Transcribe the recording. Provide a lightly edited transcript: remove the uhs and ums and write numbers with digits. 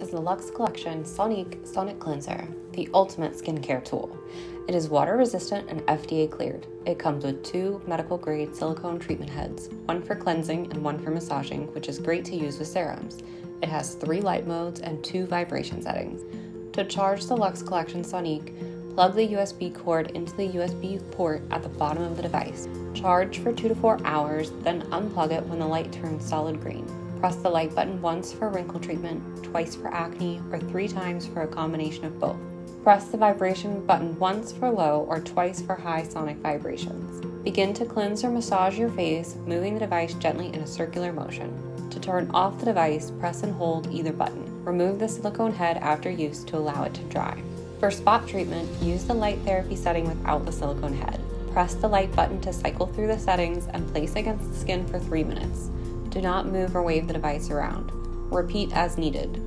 is the Lux Collection Soniqué Sonic Cleanser, the ultimate skincare tool. It is water resistant and FDA cleared. It comes with 2 medical grade silicone treatment heads, one for cleansing and one for massaging, which is great to use with serums. It has 3 light modes and 2 vibration settings. To charge the Lux Collection Soniqué, plug the USB cord into the USB port at the bottom of the device. Charge for 2 to 4 hours, then unplug it when the light turns solid green. Press the light button once for wrinkle treatment, twice for acne, or 3 times for a combination of both. Press the vibration button once for low or twice for high sonic vibrations. Begin to cleanse or massage your face, moving the device gently in a circular motion. To turn off the device, press and hold either button. Remove the silicone head after use to allow it to dry. For spot treatment, use the light therapy setting without the silicone head. Press the light button to cycle through the settings and place against the skin for 3 minutes. Do not move or wave the device around. Repeat as needed.